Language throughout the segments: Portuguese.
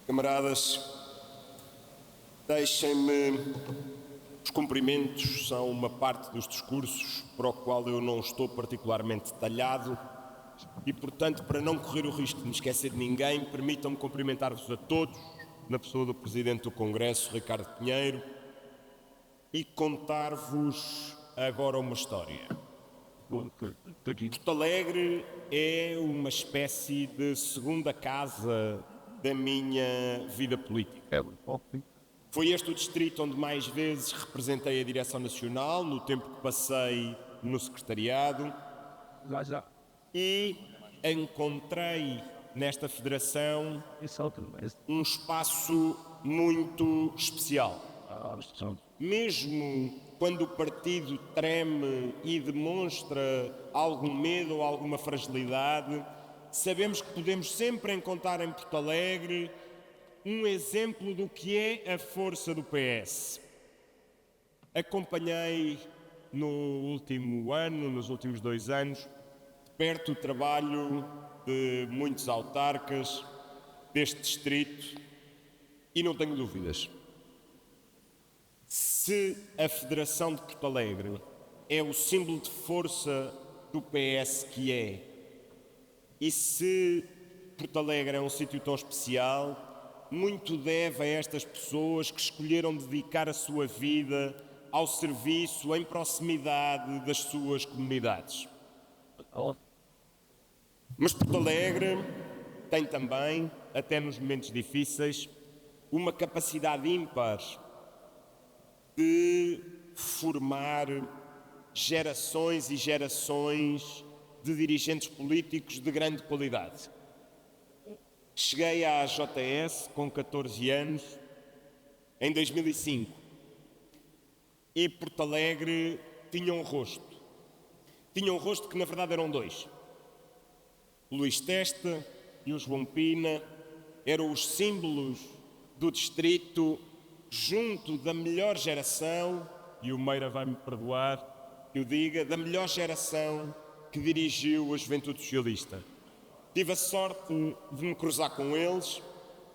Camaradas, deixem-me. Os cumprimentos são uma parte dos discursos para o qual eu não estou particularmente talhado e, portanto, para não correr o risco de me esquecer de ninguém, permitam-me cumprimentar-vos a todos, na pessoa do Presidente do Congresso, Ricardo Pinheiro, e contar-vos agora uma história. Porto Alegre é uma espécie de segunda casa da minha vida política. Foi este o distrito onde mais vezes representei a Direção Nacional, no tempo que passei no secretariado, e encontrei nesta federação um espaço muito especial. Mesmo quando o partido treme e demonstra algum medo ou alguma fragilidade, sabemos que podemos sempre encontrar em Porto Alegre um exemplo do que é a força do PS. Acompanhei no último ano, nos últimos 2 anos, de perto o trabalho de muitos autarcas deste distrito e não tenho dúvidas. Se a Federação de Porto Alegre é o símbolo de força do PS que é, e se Porto Alegre é um sítio tão especial, muito deve a estas pessoas que escolheram dedicar a sua vida ao serviço em proximidade das suas comunidades. Mas Porto Alegre tem também, até nos momentos difíceis, uma capacidade ímpar de formar gerações e gerações de dirigentes políticos de grande qualidade. Cheguei à JS com 14 anos, em 2005, e Porto Alegre tinha um rosto. Tinha um rosto que na verdade eram 2. O Luís Testa e o João Pina eram os símbolos do distrito junto da melhor geração, e o Meira vai-me perdoar que eu diga, da melhor geração que dirigiu a Juventude Socialista. Tive a sorte de me cruzar com eles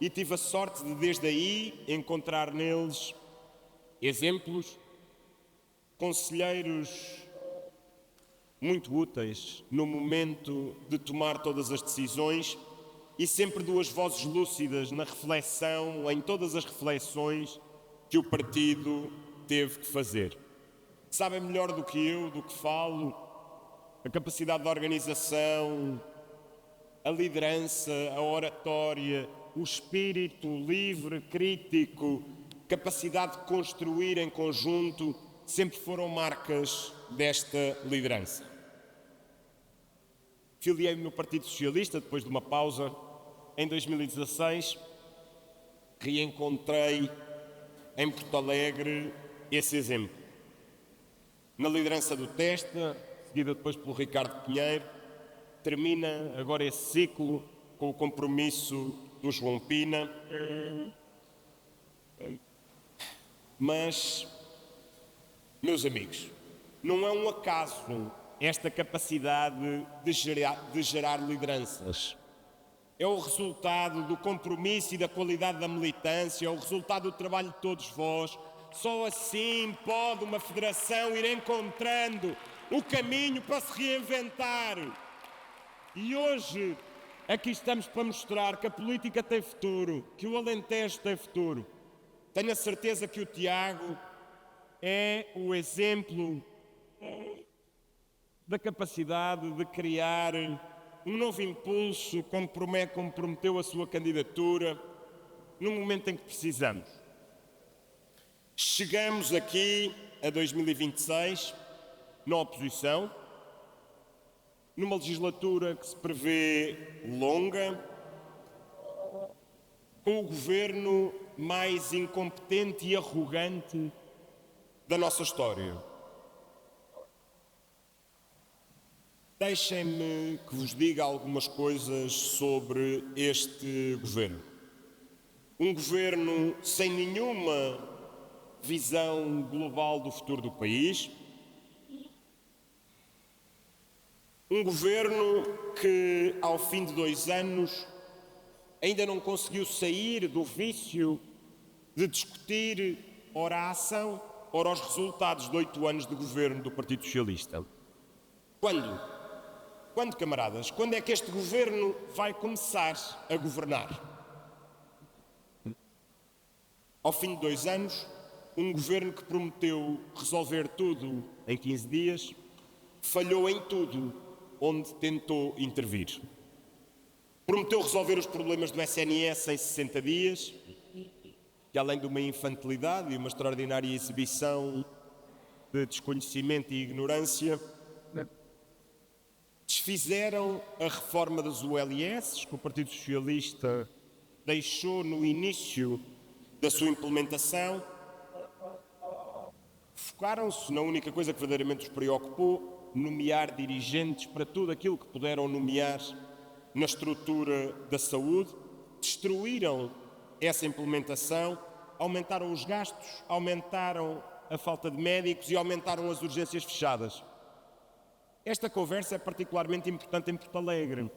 e tive a sorte de, desde aí, encontrar neles exemplos, conselheiros muito úteis no momento de tomar todas as decisões e sempre 2 vozes lúcidas na reflexão, em todas as reflexões que o partido teve que fazer. Sabem melhor do que eu, do que falo, a capacidade de organização, a liderança, a oratória, o espírito livre, crítico, capacidade de construir em conjunto, sempre foram marcas desta liderança. Filiei-me no Partido Socialista depois de uma pausa. Em 2016, reencontrei em Porto Alegre esse exemplo. Na liderança do Testa, seguida depois pelo Ricardo Pinheiro, termina agora esse ciclo com o compromisso do João Pina. Mas, meus amigos, não é um acaso esta capacidade de gerar lideranças. É o resultado do compromisso e da qualidade da militância, é o resultado do trabalho de todos vós. Só assim pode uma federação ir encontrando o caminho para se reinventar. E hoje aqui estamos para mostrar que a política tem futuro, que o Alentejo tem futuro. Tenho a certeza que o Tiago é o exemplo da capacidade de criar um novo impulso, como prometeu a sua candidatura, no momento em que precisamos. Chegamos aqui a 2026, na oposição, numa legislatura que se prevê longa, com o governo mais incompetente e arrogante da nossa história. Deixem-me que vos diga algumas coisas sobre este governo. Um governo sem nenhuma visão global do futuro do país. Um governo que, ao fim de 2 anos, ainda não conseguiu sair do vício de discutir ora a ação, ora os resultados de 8 anos de governo do Partido Socialista. Quando? Quando, camaradas? Quando é que este governo vai começar a governar? Ao fim de 2 anos, um governo que prometeu resolver tudo em 15 dias, falhou em tudo onde tentou intervir. Prometeu resolver os problemas do SNS em 60 dias, que além de uma infantilidade e uma extraordinária exibição de desconhecimento e ignorância, desfizeram a reforma das ULS, que o Partido Socialista deixou no início da sua implementação. Focaram-se na única coisa que verdadeiramente os preocupou, nomear dirigentes para tudo aquilo que puderam nomear na estrutura da saúde, destruíram essa implementação, aumentaram os gastos, aumentaram a falta de médicos e aumentaram as urgências fechadas. Esta conversa é particularmente importante em Porto Alegre,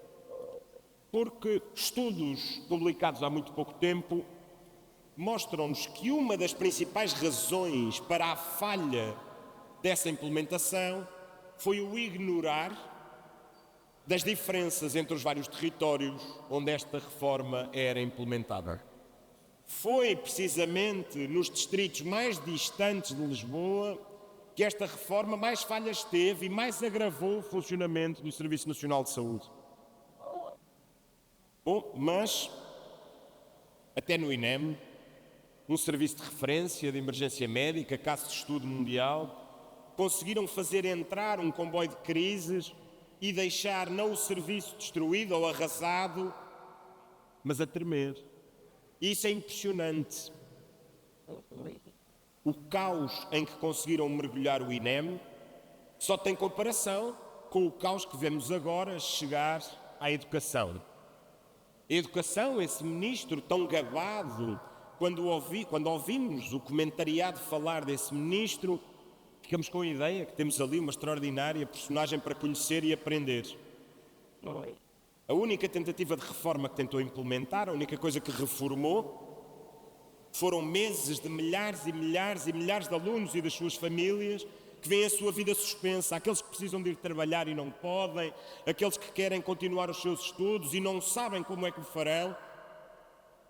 porque estudos publicados há muito pouco tempo mostram-nos que uma das principais razões para a falha dessa implementação foi o ignorar das diferenças entre os vários territórios onde esta reforma era implementada. Foi precisamente nos distritos mais distantes de Lisboa que esta reforma mais falhas teve e mais agravou o funcionamento do Serviço Nacional de Saúde. Bom, mas até no INEM, um serviço de referência de emergência médica, caso de estudo mundial, conseguiram fazer entrar um comboio de crises e deixar não o serviço destruído ou arrasado, mas a tremer. Isso é impressionante. O caos em que conseguiram mergulhar o INEM só tem comparação com o caos que vemos agora chegar à educação. A educação, esse ministro tão gabado, quando ouvimos o comentariado falar desse ministro, ficamos com a ideia que temos ali uma extraordinária personagem para conhecer e aprender. A única tentativa de reforma que tentou implementar, a única coisa que reformou, foram meses de milhares e milhares e milhares de alunos e das suas famílias que veem a sua vida suspensa, aqueles que precisam de ir trabalhar e não podem, aqueles que querem continuar os seus estudos e não sabem como é que o farão.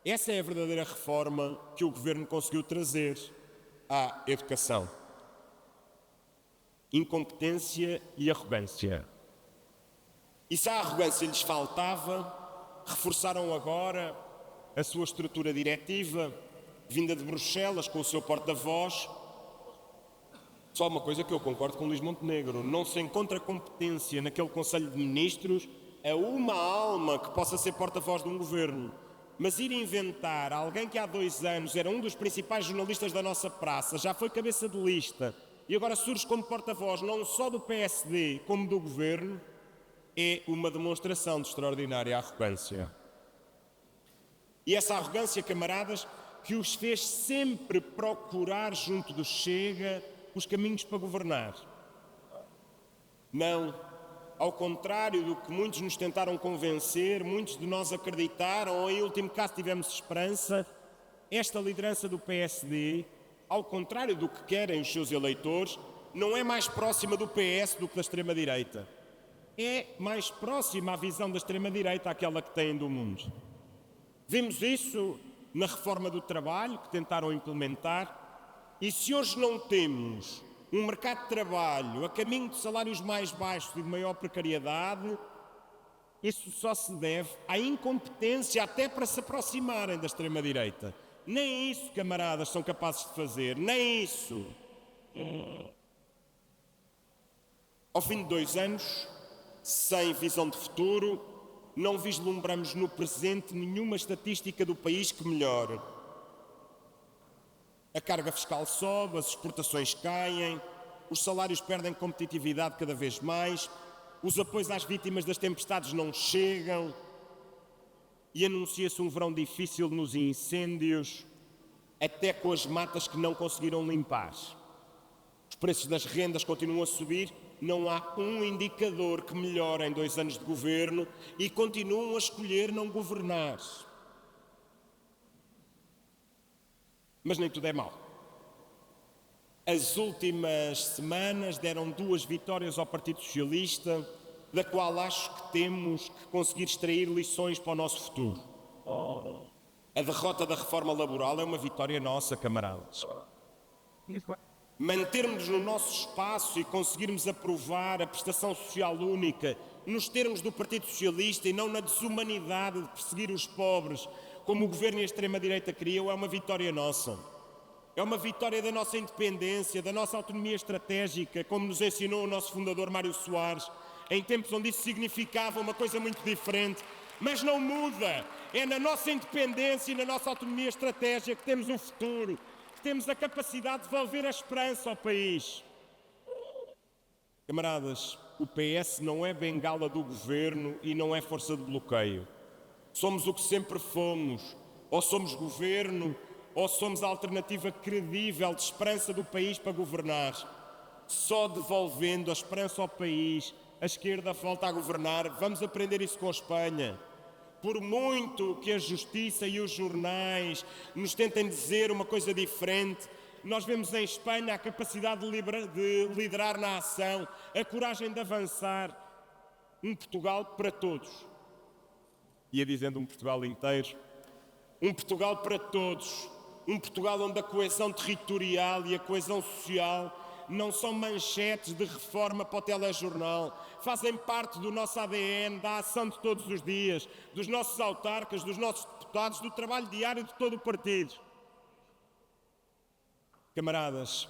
Essa é a verdadeira reforma que o governo conseguiu trazer à educação. Incompetência e arrogância. E se a arrogância lhes faltava, reforçaram agora a sua estrutura diretiva, vinda de Bruxelas com o seu porta-voz. Só uma coisa que eu concordo com Luís Montenegro: não se encontra competência naquele Conselho de Ministros a uma alma que possa ser porta-voz de um governo. Mas ir inventar alguém que há 2 anos era um dos principais jornalistas da nossa praça, já foi cabeça de lista e agora surge como porta-voz não só do PSD como do governo, é uma demonstração de extraordinária arrogância. E essa arrogância, camaradas, que os fez sempre procurar junto do Chega os caminhos para governar. Não, ao contrário do que muitos nos tentaram convencer, muitos de nós acreditaram, ou em último caso tivemos esperança, esta liderança do PSD, ao contrário do que querem os seus eleitores, não é mais próxima do PS do que da extrema-direita. É mais próxima à visão da extrema-direita àquela que têm do mundo. Vimos isso na reforma do trabalho que tentaram implementar, e se hoje não temos um mercado de trabalho a caminho de salários mais baixos e de maior precariedade, isso só se deve à incompetência até para se aproximarem da extrema-direita. Nem isso, camaradas, são capazes de fazer, nem isso. Ao fim de 2 anos, sem visão de futuro, não vislumbramos no presente nenhuma estatística do país que melhore. A carga fiscal sobe, as exportações caem, os salários perdem competitividade cada vez mais, os apoios às vítimas das tempestades não chegam e anuncia-se um verão difícil nos incêndios, até com as matas que não conseguiram limpar. Os preços das rendas continuam a subir, não há um indicador que melhore em 2 anos de governo e continuam a escolher não governar. Mas nem tudo é mau. As últimas semanas deram 2 vitórias ao Partido Socialista, da qual acho que temos que conseguir extrair lições para o nosso futuro. A derrota da reforma laboral é uma vitória nossa, camaradas. Mantermos no nosso espaço e conseguirmos aprovar a prestação social única nos termos do Partido Socialista e não na desumanidade de perseguir os pobres, como o Governo e a extrema-direita queriam, é uma vitória nossa. É uma vitória da nossa independência, da nossa autonomia estratégica, como nos ensinou o nosso fundador Mário Soares, em tempos onde isso significava uma coisa muito diferente. Mas não muda. É na nossa independência e na nossa autonomia estratégica que temos um futuro, que temos a capacidade de devolver a esperança ao país. Camaradas, o PS não é bengala do governo e não é força de bloqueio. Somos o que sempre fomos. Ou somos governo, ou somos a alternativa credível de esperança do país para governar. Só devolvendo a esperança ao país, a esquerda volta a governar. Vamos aprender isso com a Espanha. Por muito que a justiça e os jornais nos tentem dizer uma coisa diferente, nós vemos em Espanha a capacidade de liderar na ação, a coragem de avançar. Um Portugal para todos. Ia dizendo um Portugal inteiro. Um Portugal para todos. Um Portugal onde a coesão territorial e a coesão social não são manchetes de reforma para o telejornal. Fazem parte do nosso ADN, da ação de todos os dias, dos nossos autarcas, dos nossos deputados, do trabalho diário de todo o partido. Camaradas,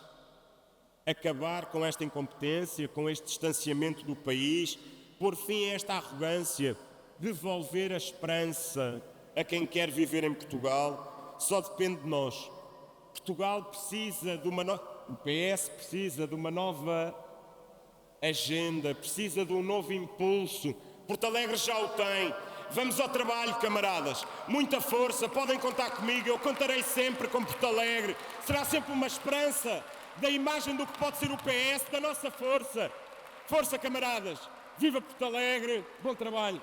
acabar com esta incompetência, com este distanciamento do país, pôr fim a esta arrogância, devolver a esperança a quem quer viver em Portugal, só depende de nós. Portugal precisa de o PS precisa de uma nova agenda, precisa de um novo impulso. Porto Alegre já o tem. Vamos ao trabalho, camaradas. Muita força, podem contar comigo, eu contarei sempre com Porto Alegre. Será sempre uma esperança da imagem do que pode ser o PS, da nossa força. Força, camaradas. Viva Porto Alegre, bom trabalho.